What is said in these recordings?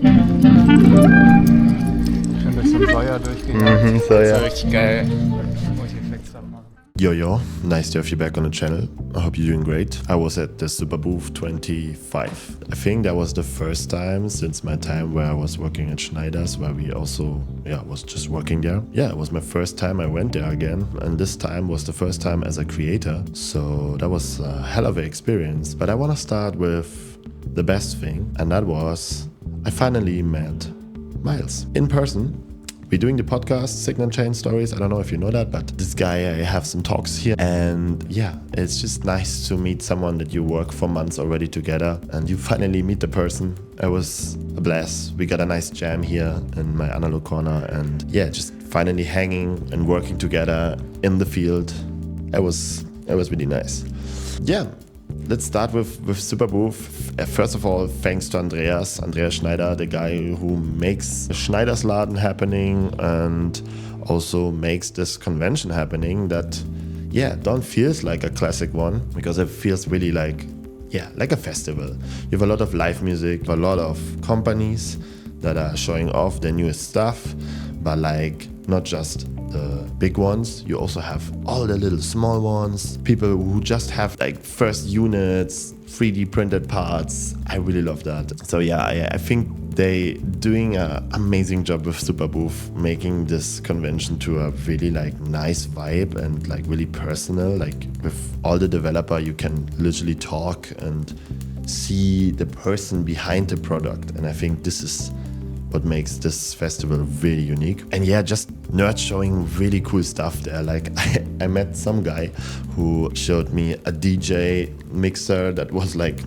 Schön durch so ein Säuer durchgegangen. Säuer. Das war richtig geil. Multi-Effekt-Sachen machen. Yo, nice to have you back on the channel. I hope you're doing great. I was at the Superbooth 25. I think that was the first time since my time where I was working at Schneider's, where we also, was just working there. Yeah, it was my first time I went there again, and this time was the first time as a creator. So that was a hell of an experience. But I want to start with the best thing, and that was I finally met Miles in person. We're doing the podcast, Signal Chain Stories. I don't know if you know that, but this guy, I have some talks here. And yeah, it's just nice to meet someone that you work for months already together and you finally meet the person. It was a blast. We got a nice jam here in my analog corner and yeah, just finally hanging and working together in the field. It was really nice. Yeah. Let's start with Superbooth. First of all, thanks to Andreas Schneider, the guy who makes Schneidersladen happening and also makes this convention happening that, don't feels like a classic one because it feels really like a festival. You have a lot of live music, a lot of companies that are showing off their newest stuff, but like not just the big ones, you also have all the little small ones, people who just have like first units, 3D printed parts. I really love that. So yeah, I think they doing an amazing job with Superbooth, making this convention to a really like nice vibe and like really personal. Like with all the developer, you can literally talk and see the person behind the product. And I think this is what makes this festival really unique. And yeah, just nerds showing really cool stuff there. Like I met some guy who showed me a DJ mixer that was like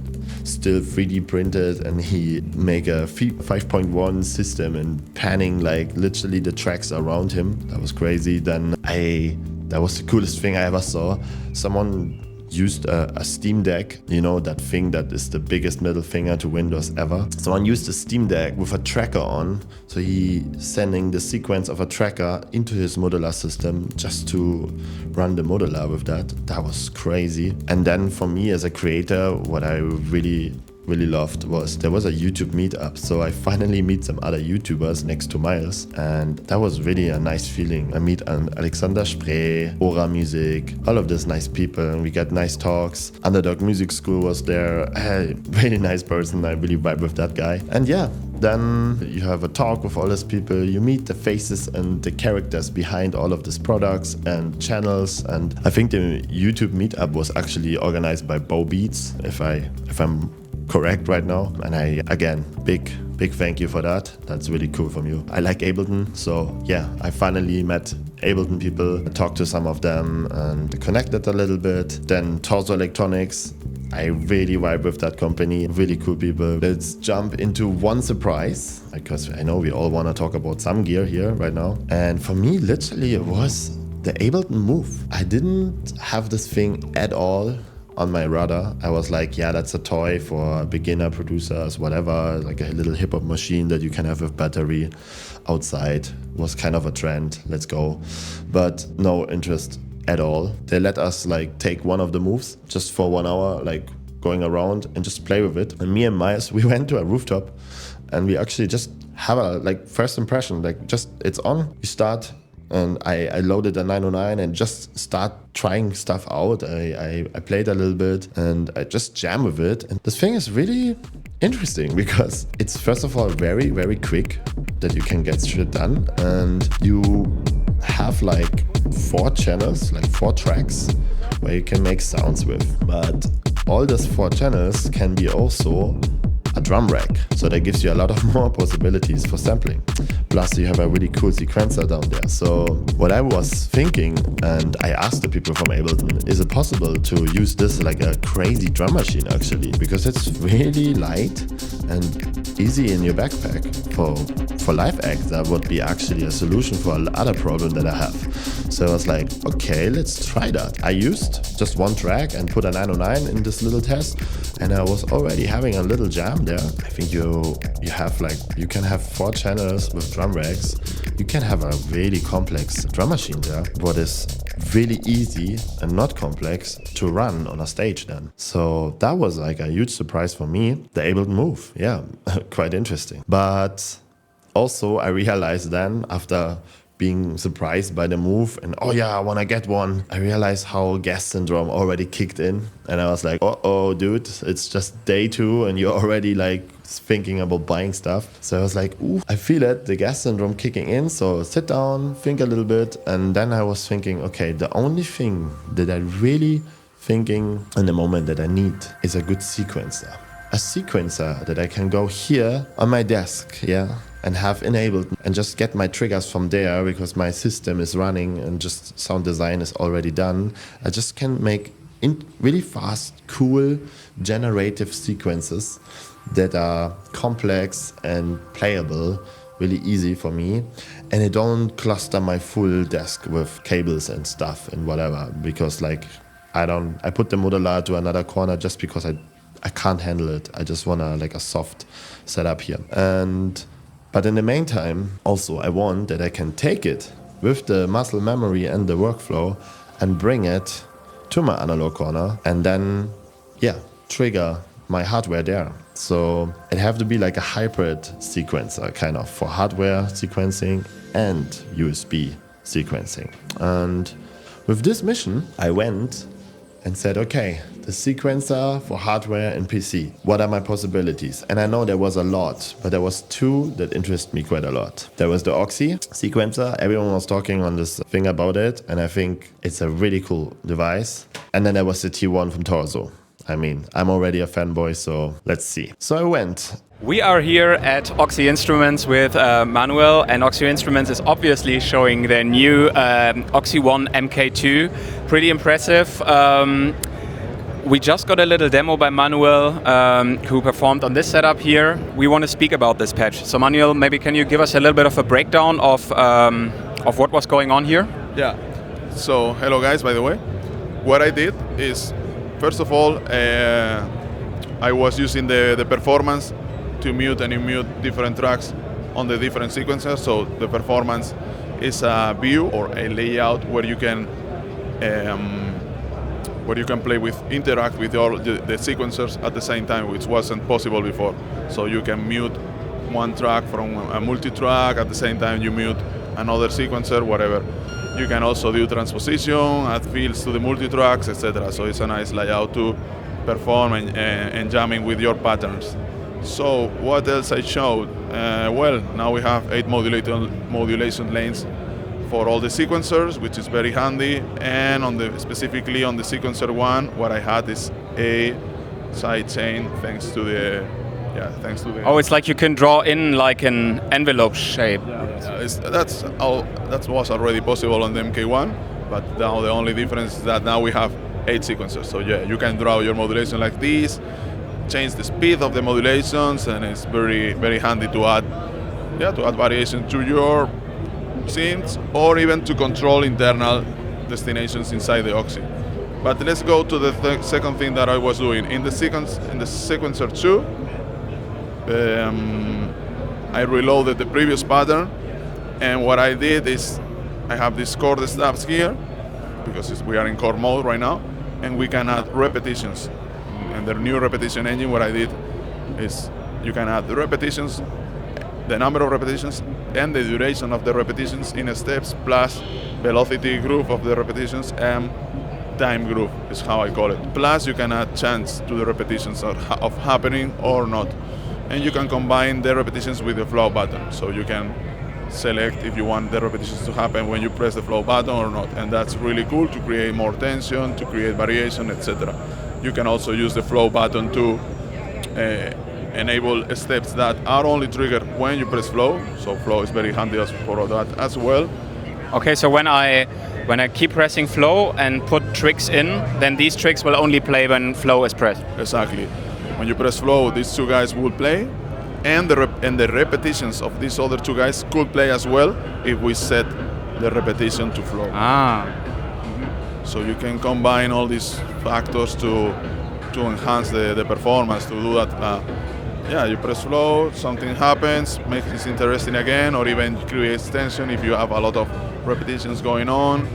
still 3D printed and he make a 5.1 system and panning like literally the tracks around him. That was crazy. Then that was the coolest thing I ever saw. Someone used a Steam Deck, you know, that thing that is the biggest middle finger to Windows ever. Someone used a Steam Deck with a tracker on, so he sending the sequence of a tracker into his modular system just to run the modular with that. That was crazy. And then for me as a creator, what I really loved was there was a YouTube meetup, so I finally meet some other YouTubers next to Miles, and that was really a nice feeling. I meet Alexander Spree, Ora Music, all of these nice people, and we got nice talks. Underdog Music School was there, a really nice person. I really vibe with that guy. And yeah, then you have a talk with all these people, you meet the faces and the characters behind all of these products and channels. And I think the YouTube meetup was actually organized by Bow Beats, if I'm correct right now. And again, big thank you for that. That's really cool from you. I like Ableton, so yeah, I finally met Ableton people, talked to some of them and connected a little bit. Then Torso Electronics, I really vibe with that company, really cool people. Let's jump into one surprise, because I know we all want to talk about some gear here right now. And for me, literally, it was the Ableton Move. I didn't have this thing at all on my radar. I was like, yeah, that's a toy for beginner producers, whatever, like a little hip-hop machine that you can have with battery outside. Was kind of a trend, let's go. But no interest at all. They let us like take one of the moves just for 1 hour, like going around and just play with it. And me and Miles, we went to a rooftop and we actually just have a like first impression, like just it's on, you start. And I loaded a 909 and just start trying stuff out. I played a little bit and I just jam with it. And this thing is really interesting because it's first of all very, very quick that you can get shit done. And you have like 4 channels, like 4 tracks where you can make sounds with. But all those 4 channels can be also a drum rack, so that gives you a lot of more possibilities for sampling. Plus you have a really cool sequencer down there. So what I was thinking, and I asked the people from Ableton, is it possible to use this like a crazy drum machine actually, because it's really light and easy in your backpack. For live acts, that would be actually a solution for another problem that I have. So I was like, okay, let's try that. I used just 1 track and put a 909 in this little test, and I was already having a little jam there. I think you can have 4 channels with drum racks. You can have a really complex drum machine there. What is really easy and not complex to run on a stage then. So that was like a huge surprise for me. The Ableton Move, yeah, quite interesting. But also I realized then after being surprised by the Move and oh yeah, I want to get one, I realized how gas syndrome already kicked in. And I was like, oh dude, it's just day 2 and you're already like thinking about buying stuff. So I was like, ooh, I feel it, the gas syndrome kicking in. So sit down, think a little bit. And then I was thinking, okay, the only thing that I really thinking in the moment that I need is a good sequencer. A sequencer that I can go here on my desk, yeah, and have enabled and just get my triggers from there because my system is running and just sound design is already done. I just can make really fast, cool, generative sequences that are complex and playable, really easy for me. And I don't cluster my full desk with cables and stuff and whatever because like I put the modular to another corner just because I can't handle it. I just want like a soft setup here. But in the meantime, also I want that I can take it with the muscle memory and the workflow and bring it to my analog corner and then, yeah, trigger my hardware there. So it have to be like a hybrid sequencer kind of for hardware sequencing and USB sequencing. And with this mission, I went and said, okay, the sequencer for hardware and PC, what are my possibilities? And I know there was a lot, but there was 2 that interest me quite a lot. There was the OXI sequencer. Everyone was talking on this thing about it, and I think it's a really cool device. And then there was the T1 from Torso. I mean, I'm already a fanboy, so let's see. So I went. We are here at OXI Instruments with Manuel, and OXI Instruments is obviously showing their new OXI One MK2. Pretty impressive. We just got a little demo by Manuel, who performed on this setup here. We want to speak about this patch. So Manuel, maybe can you give us a little bit of a breakdown of what was going on here? Yeah. So hello guys, by the way. What I did is, first of all, I was using the performance to mute and unmute different tracks on the different sequencers. So the performance is a view or a layout where you can play with, interact with all the sequencers at the same time, which wasn't possible before. So you can mute one track from a multi-track, at the same time you mute another sequencer, whatever. You can also do transposition, add fields to the multi-tracks, etc. So it's a nice layout to perform and jamming with your patterns. So what else I showed? Well, now we have 8 modulation lanes for all the sequencers, which is very handy. And specifically on the sequencer 1, what I had is a sidechain thanks to the. Oh, it's like you can draw in like an envelope shape. That was already possible on the MK1, but now the only difference is that now we have 8 sequencers. So yeah, you can draw your modulation like this, change the speed of the modulations, and it's very, very handy to add variation to your synths or even to control internal destinations inside the OXI. But let's go to the second thing that I was doing in the sequencer 2. I reloaded the previous pattern, and what I did is I have these chord snaps here because we are in chord mode right now, and we can add repetitions. And the new repetition engine, what I did is you can add the repetitions, the number of repetitions, and the duration of the repetitions in steps, plus velocity groove of the repetitions and time groove is how I call it. Plus you can add chance to the repetitions of happening or not. And you can combine the repetitions with the flow button. So you can select if you want the repetitions to happen when you press the flow button or not. And that's really cool to create more tension, to create variation, etc. You can also use the flow button to enable steps that are only triggered when you press flow. So flow is very handy for that as well. Okay, so when I keep pressing flow and put tricks in, then these tricks will only play when flow is pressed. Exactly. When you press flow, these 2 guys will play, and the repetitions of these other 2 guys could play as well if we set the repetition to flow. So you can combine all these factors to enhance the performance, to do that. You press flow, something happens, makes it interesting again, or even creates tension if you have a lot of repetitions going on.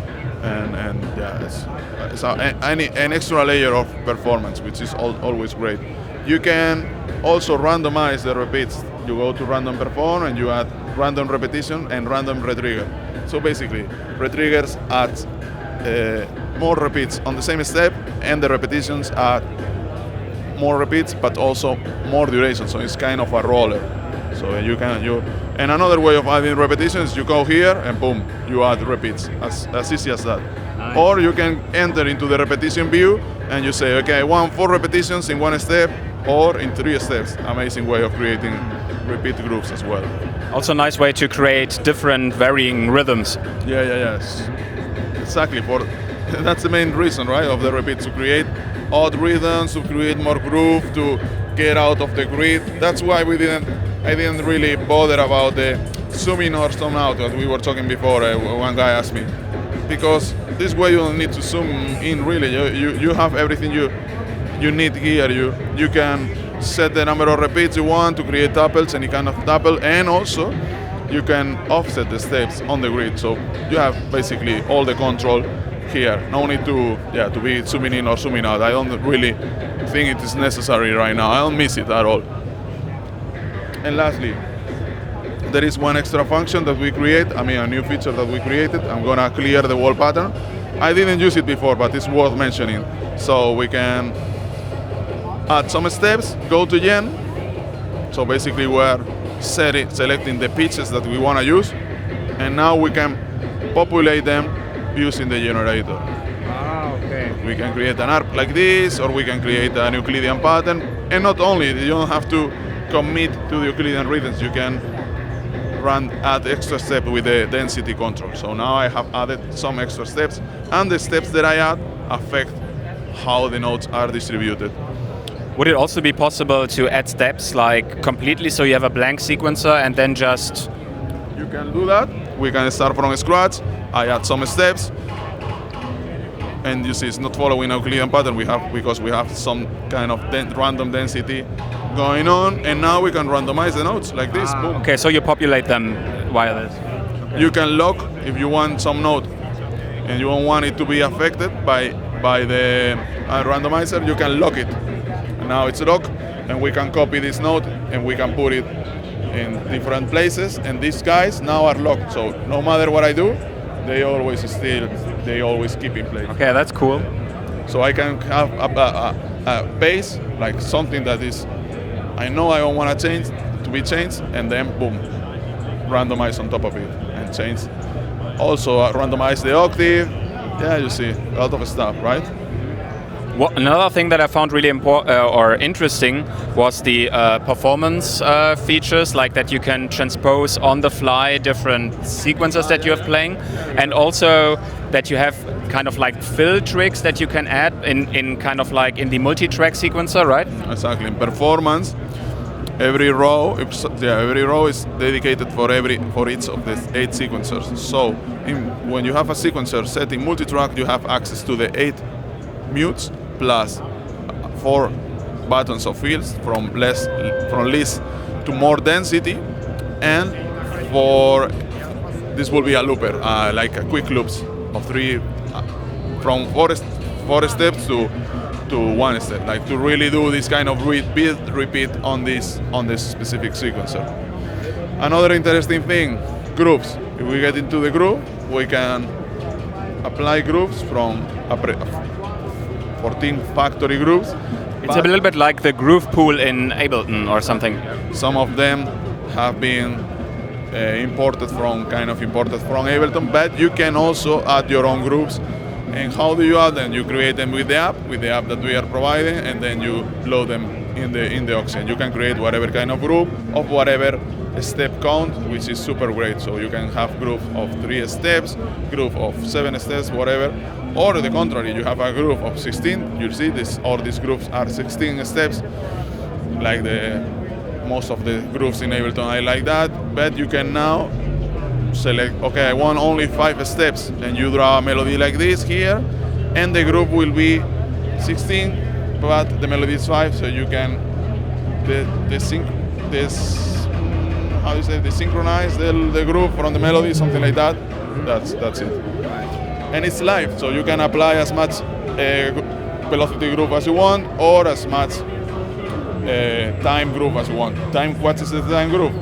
and yeah, it's an extra layer of performance, which is always great. You can also randomize the repeats. You go to random perform and you add random repetition and random retrigger. So basically, retriggers add more repeats on the same step, and the repetitions add more repeats, but also more duration. So it's kind of a roller. So and another way of adding repetitions, you go here and boom, you add repeats, as easy as that. Nice. Or you can enter into the repetition view and you say, okay, I want 4 repetitions in 1 step or in 3 steps. Amazing way of creating repeat groups as well. Also a nice way to create different varying rhythms. Yes. Exactly. That's the main reason, right, of the repeat, to create odd rhythms, to create more groove, to get out of the grid. That's why I didn't really bother about the zoom in or zoom out that we were talking before. One guy asked me, because this way you don't need to zoom in really. You have everything you need here. You can set the number of repeats you want to create tupples, any kind of tuple, and also you can offset the steps on the grid. So you have basically all the control here. No need to be zooming in or zooming out. I don't really think it is necessary right now. I don't miss it at all. And lastly, there is one extra function that we create, a new feature that we created. I'm gonna clear the wall pattern. I didn't use it before, but it's worth mentioning. So we can add some steps, go to gen. So basically we're selecting the pitches that we wanna use, and now we can populate them using the generator. Okay. We can create an arc like this, or we can create a Euclidean pattern. And not only, you don't have to commit to the Euclidean rhythms, you can add extra step with the density control. So now I have added some extra steps, and the steps that I add affect how the notes are distributed. Would it also be possible to add steps like completely, so you have a blank sequencer and then just... You can do that. We can start from scratch. I add some steps, and you see it's not following a Euclidean pattern because we have some kind of random density going on, and now we can randomize the notes like this. Boom. Okay, so you populate them via this. Okay. You can lock if you want some note and you don't want it to be affected by the randomizer. You can lock it. And now it's locked, and we can copy this note and we can put it in different places. And these guys now are locked. So no matter what I do, they always keep in place. Okay, that's cool. So I can have a base, like something that is, I know I don't want to be changed, and then boom, randomize on top of it and change. Also randomize the octave. Yeah, you see a lot of stuff, right? Another thing that I found really interesting was the performance features, like that you can transpose on the fly different sequences that you have playing, and also that you have kind of like fill tricks that you can add in kind of like in the multi-track sequencer, right? Exactly. In performance, every row is dedicated for each of the 8 sequencers. So when you have a sequencer set in multi-track, you have access to the 8 mutes plus 4 buttons of fields from least to more density, and this will be a looper, like a quick loops of 3 from 4 steps to 1 step, like to really do this kind of repeat on this specific sequencer. Another interesting thing, grooves. If we get into the groove, we can apply grooves from 14 factory grooves. It's a little bit like the groove pool in Ableton or something. Some of them have been imported from Ableton, but you can also add your own grooves. And how do you add them? You create them with the app that we are providing, and then you load them in the OXI. And you can create whatever kind of group of whatever step count, which is super great. So you can have group of 3 steps, group of 7 steps, whatever. Or the contrary, you have a group of 16. You see this, or these groups are 16 steps, like most of the groups in Ableton. I like that, but you can now select, okay, I want only 5 steps, and you draw a melody like this here, and the group will be 16, but the melody is 5, so you can desynchronize the group from the melody, something like that. That's it. and it's live, so you can apply as much velocity groove as you want, or as much time groove as you want. What is the time groove?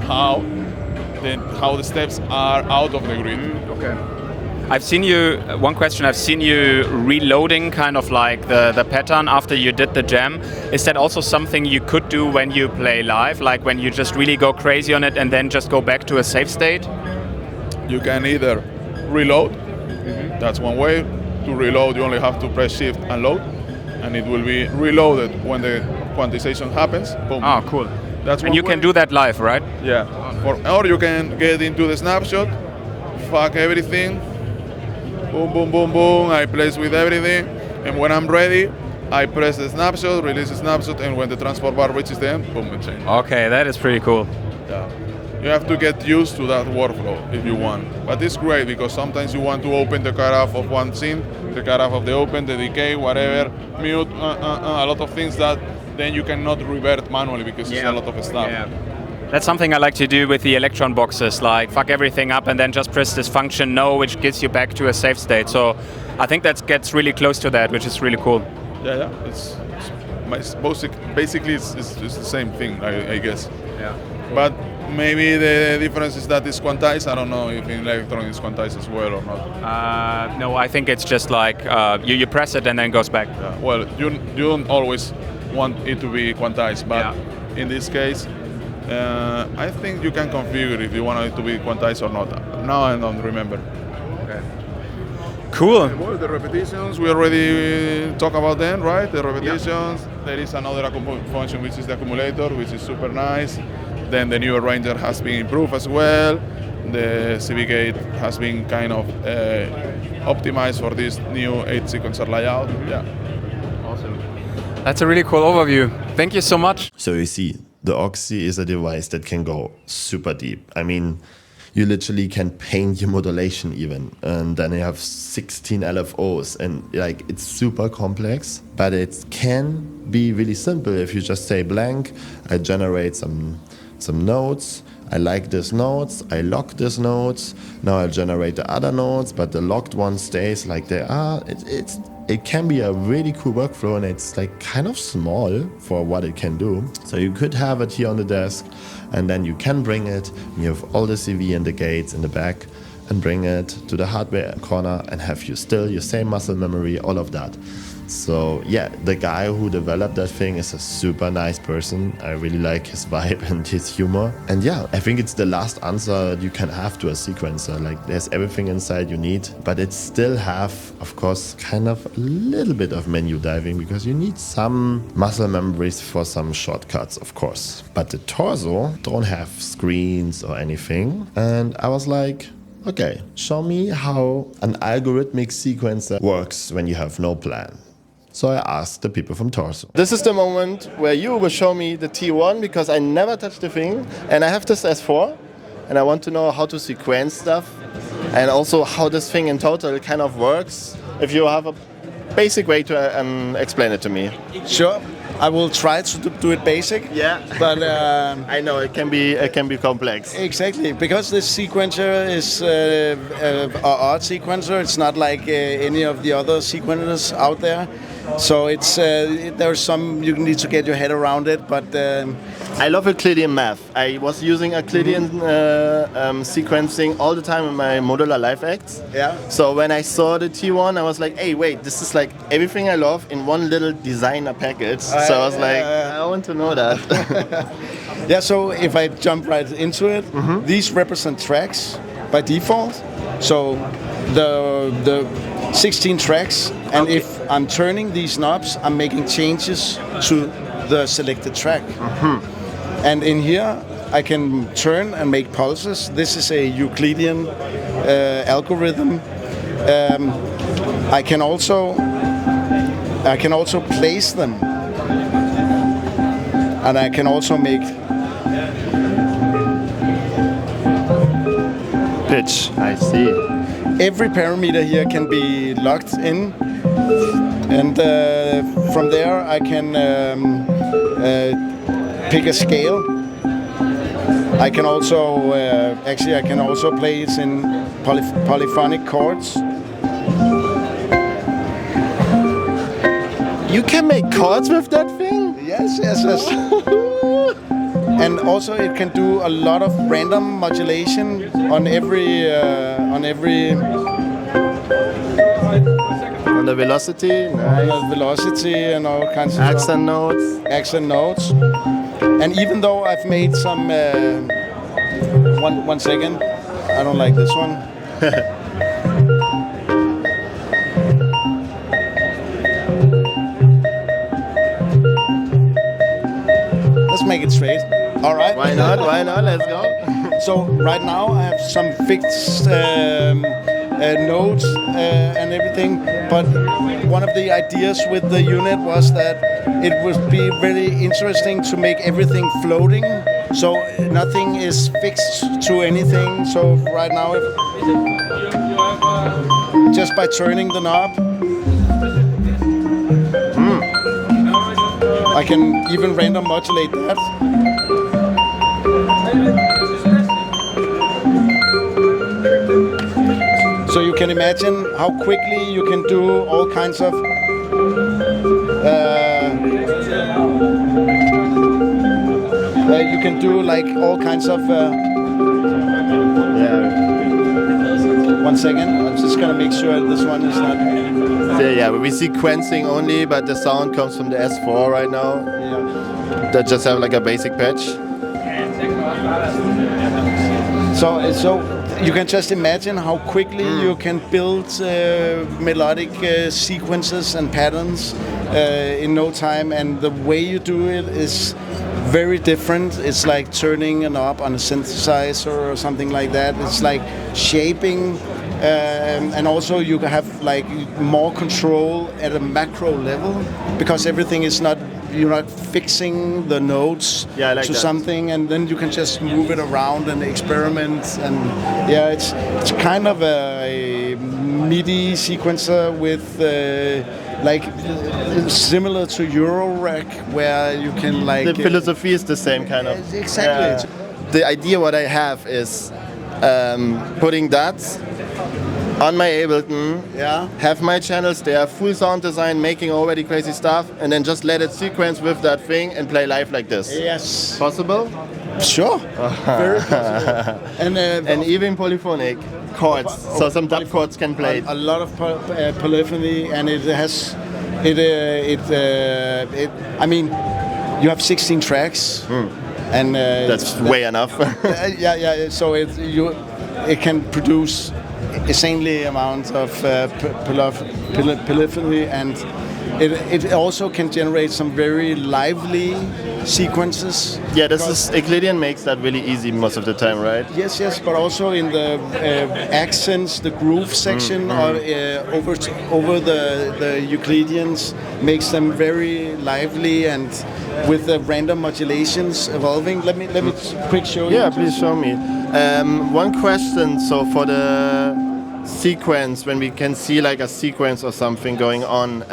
How the steps are out of the grid. Okay. I've seen you, one question, I've seen you reloading kind of like the pattern after you did the jam. Is that also something you could do when you play live, like when you just really go crazy on it and then just go back to a safe state? You can either reload, that's one way. To reload, you only have to press shift and load, and it will be reloaded when the quantization happens. Boom. Oh, cool. That's and you can do that live, right? Yeah. Or you can get into the snapshot, fuck everything, boom, boom, boom, boom, I place with everything, and when I'm ready, I press the snapshot, release the snapshot, and when the transport bar reaches the end, boom, it changes. Okay, that is pretty cool. Yeah. You have to get used to that workflow if you want. But it's great because sometimes you want to open the cutoff of one scene, the cutoff of the open, the decay, whatever, mute, a lot of things that then you cannot revert manually because it's a lot of stuff. Yeah. That's something I like to do with the Electron boxes, like fuck everything up and then just press this function no, which gets you back to a safe state. So I think that gets really close to that, which is really cool. Yeah. Basically it's the same thing, I guess. Yeah. But maybe the difference is that it's quantized. I don't know if in Electron it's quantized as well or not. No, I think it's just like you press it and then it goes back. Yeah. Well, you don't always want it to be quantized, but in this case, I think you can configure if you want it to be quantized or not. Now I don't remember. Okay. Cool. Well, the repetitions, we already talked about them, right? The repetitions. There is another function which is the accumulator, which is super nice. Then the new arranger has been improved as well. The CV gate has been kind of optimized for this new 8-sequencer layout. Yeah. Awesome. That's a really cool overview. Thank you so much. So you see, the OXI is a device that can go super deep. I mean, you literally can paint your modulation even. And then you have 16 LFOs and like it's super complex, but it can be really simple if you just say blank, I generate some notes, I like these notes, I lock these notes, now I'll generate the other notes, but the locked one stays like they are. It can be a really cool workflow and it's like kind of small for what it can do. So you could have it here on the desk and then you can bring it, you have all the CV and the gates in the back and bring it to the hardware corner and have you still your same muscle memory, all of that. So yeah, the guy who developed that thing is a super nice person. I really like his vibe and his humor. And yeah, I think it's the last answer you can have to a sequencer. Like there's everything inside you need, but it still have, of course, kind of a little bit of menu diving because you need some muscle memories for some shortcuts, of course. But the torso don't have screens or anything. And I was like, okay, show me how an algorithmic sequencer works when you have no plan. So I asked the people from Torso. This is the moment where you will show me the T1 because I never touched the thing and I have this S4 and I want to know how to sequence stuff and also how this thing in total kind of works. If you have a basic way to explain it to me. Sure. I will try to do it basic. Yeah, but I know it can be complex. Exactly, because this sequencer is an odd sequencer. It's not like any of the other sequencers out there. So it's there's some you need to get your head around it. But I love Euclidean math. I was using Euclidean sequencing all the time in my modular live acts. Yeah. So when I saw the T1, I was like, hey, wait, this is like everything I love in one little designer package. So I was like, I want to know that. Yeah, so if I jump right into it, these represent tracks by default. So the 16 tracks, and if I'm turning these knobs, I'm making changes to the selected track. And in here, I can turn and make pulses. This is a Euclidean algorithm. I can also place them, and I can also make Pitch. I see. Every parameter here can be locked in, and from there I can pick a scale. I can also I can also play it in polyphonic chords. You can make chords with that thing? Yes, yes, yes. And also it can do a lot of random modulation on every On the velocity, nice. velocity and all kinds of Accent notes. accent notes. And even though I've made some, one second, I don't like this one. Let's make it straight. All right. Why not? Why not? Let's go. So right now I have some fixed notes and everything, but one of the ideas with the unit was that it would be really interesting to make everything floating, so nothing is fixed to anything. So right now, just by turning the knob, I can even random modulate that. So you can imagine how quickly you can do all kinds of you can do like all kinds of One second, I'm just gonna make sure this one is not. So yeah, we're sequencing only, but the sound comes from the S4 right now. Yeah. That just have like a basic patch. So you can just imagine how quickly you can build melodic sequences and patterns in no time, and the way you do it is very different. It's like turning a knob on a synthesizer or something like that. It's like shaping, and also you have like more control at a macro level, because everything is not, you're not fixing the notes to something, and then you can just move it around and experiment. And yeah, it's kind of a MIDI sequencer with like similar to Eurorack, where you can like the philosophy is the same kind of. Exactly. The idea what I have is putting that on my Ableton, have my channels there, full sound design, making already crazy stuff, and then just let it sequence with that thing and play live like this. Yes. Possible? Sure. Very possible. And even polyphonic chords, so some dub chords can play it. A lot of polyphony, and it has I mean, you have 16 tracks, and that's way enough. yeah. So it can produce insanely amount of polyphony, and it also can generate some very lively sequences. Yeah, Euclidean makes that really easy most of the time, right? Yes, but also in the accents, the groove section, over the Euclideans makes them very lively, and with the random modulations evolving. Let me quick show you. Yeah, please show me. One question. So for the sequence, when we can see like a sequence or something going on,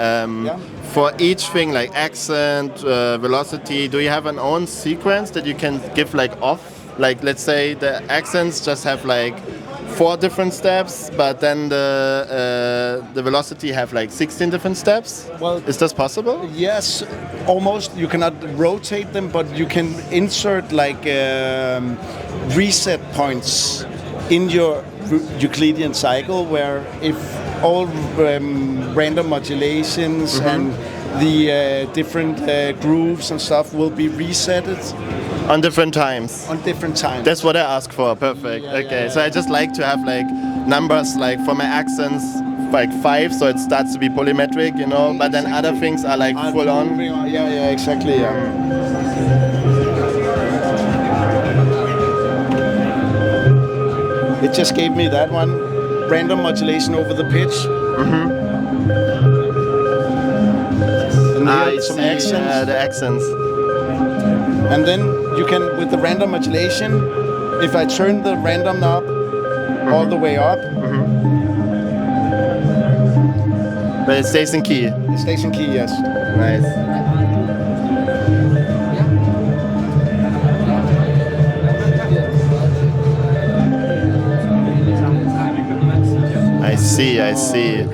for each thing like accent, velocity, do you have an own sequence that you can give like off? Like let's say the accents just have like 4 different steps, but then the velocity have like 16 different steps. Well, is this possible? Yes, almost. You cannot rotate them, but you can insert like reset points in your Euclidean cycle, where if all random modulations and the different grooves and stuff will be resetted on different times. On different times. That's what I asked for. Perfect. Okay. So I just like to have like numbers, like for my accents, like 5, so it starts to be polymetric, you know. But then other things are like full on. Yeah, exactly. Yeah. It just gave me that one, random modulation over the pitch. And here some accents. The accents. And then you can, with the random modulation, if I turn the random knob all the way up. But it stays in key. It stays in key, yes. Nice. I see.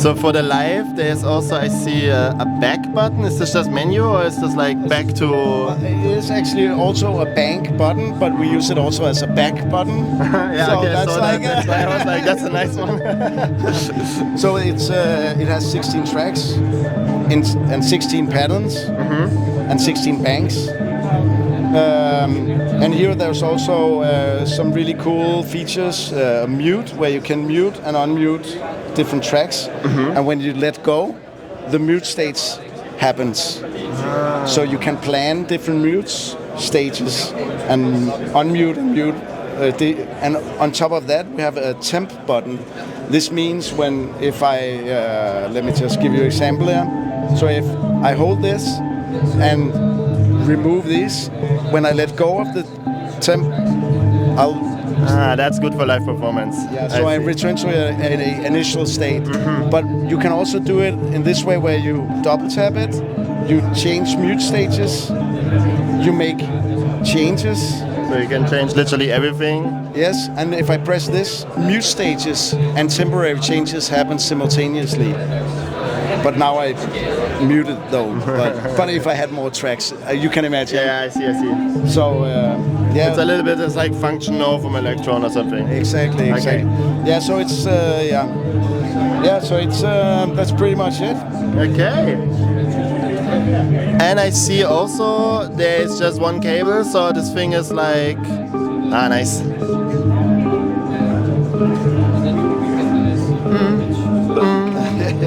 So for the live, there's also, I see a back button. Is this just menu or is this like back to... It is actually also a bank button, but we use it also as a back button. Yeah, so okay, that's so like that's why I was like, that's a nice one. So it has 16 tracks and 16 patterns and 16 banks. And here there's also some really cool features, mute, where you can mute and unmute different tracks. And when you let go, the mute stage happens. So you can plan different mutes, stages, and unmute and mute. And on top of that, we have a temp button. This means if I, let me just give you an example here. So if I hold this and remove these, when I let go of the temp, I'll... that's good for live performance. Yeah, so I return to an initial state. But you can also do it in this way where you double tap it, you change mute stages, you make changes. So you can change literally everything. Yes, and if I press this, mute stages and temporary changes happen simultaneously. But now I muted though. But if I had more tracks, you can imagine. Yeah, I see. So yeah, it's a little bit it's like functional from Electron or something. Exactly. Yeah, so it's so it's that's pretty much it. Okay. And I see also there's just one cable, so this thing is like nice.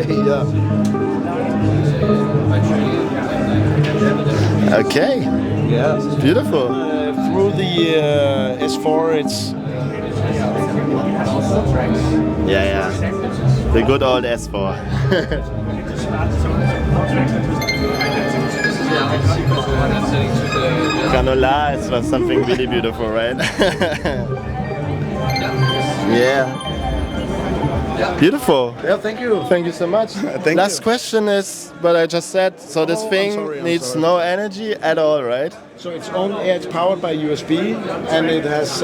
Yeah. Okay. Yeah. Beautiful. Through the S4, it's Yeah. The good old S4. Canola is something really beautiful, right? Yeah. Beautiful. Yeah, thank you. Thank you so much. Last question is what I just said. So this thing I'm needs sorry. no energy at all, right? So it's powered by USB, and it has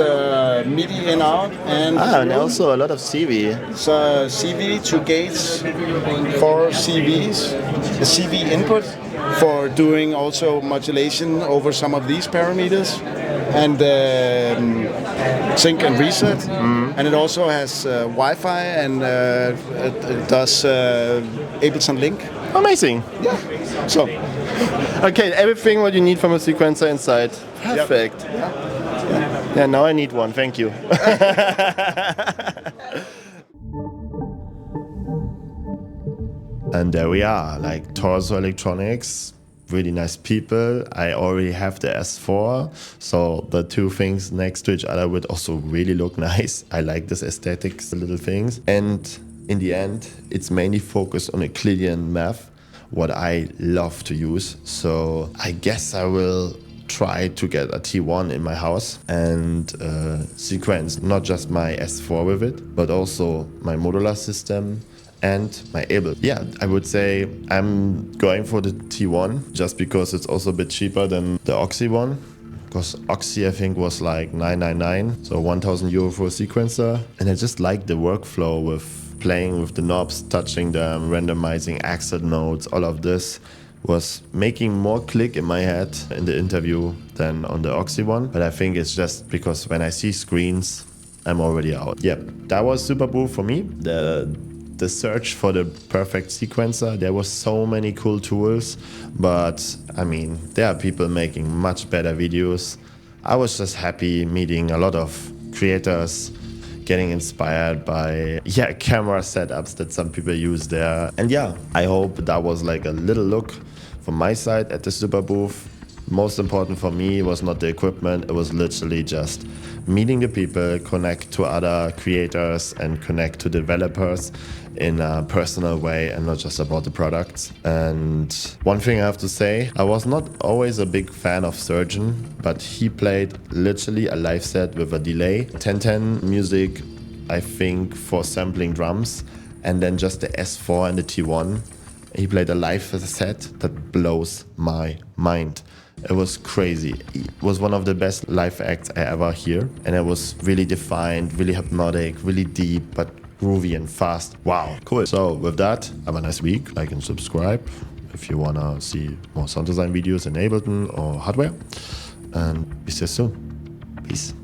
MIDI in out and And also a lot of CV. so CV, 2 gates, 4 CVs, a CV input for doing also modulation over some of these parameters, and sync and reset. And it also has Wi-Fi, and it does Ableton Link. Amazing. Yeah. So Okay, everything what you need from a sequencer inside. Perfect. Yeah, now I need one. Thank you. And there we are, like Torso Electronics, really nice people. I already have the S4, so the two things next to each other would also really look nice. I like this aesthetics, the little things. And in the end, it's mainly focused on Euclidean math, what I love to use. So I guess I will try to get a T1 in my house and sequence not just my S4 with it, but also my modular system and my Ableton. Yeah, I would say I'm going for the T1 just because it's also a bit cheaper than the OXI One. Because OXI I think was like 999, so 1,000 euro for a sequencer. And I just like the workflow with playing with the knobs, touching them, randomizing accent notes, all of this was making more click in my head in the interview than on the OXI One. But I think it's just because when I see screens, I'm already out. Yep, that was Superbooth for me. The search for the perfect sequencer. There was so many cool tools, but I mean, there are people making much better videos. I was just happy meeting a lot of creators, getting inspired by camera setups that some people use there. And yeah, I hope that was like a little look from my side at the Superbooth. Most important for me was not the equipment, it was literally just meeting the people, connect to other creators and connect to developers in a personal way and not just about the products. And one thing I have to say, I was not always a big fan of Surgeon, but he played literally a live set with a delay. 1010 music, I think, for sampling drums, and then just the S4 and the T1. He played a live set that blows my mind. It was crazy. It was one of the best live acts I ever hear. And it was really defined, really hypnotic, really deep, but groovy and fast. Wow, cool. So with that, have a nice week. Like and subscribe if you wanna see more sound design videos in Ableton or hardware. And be see you soon. Peace.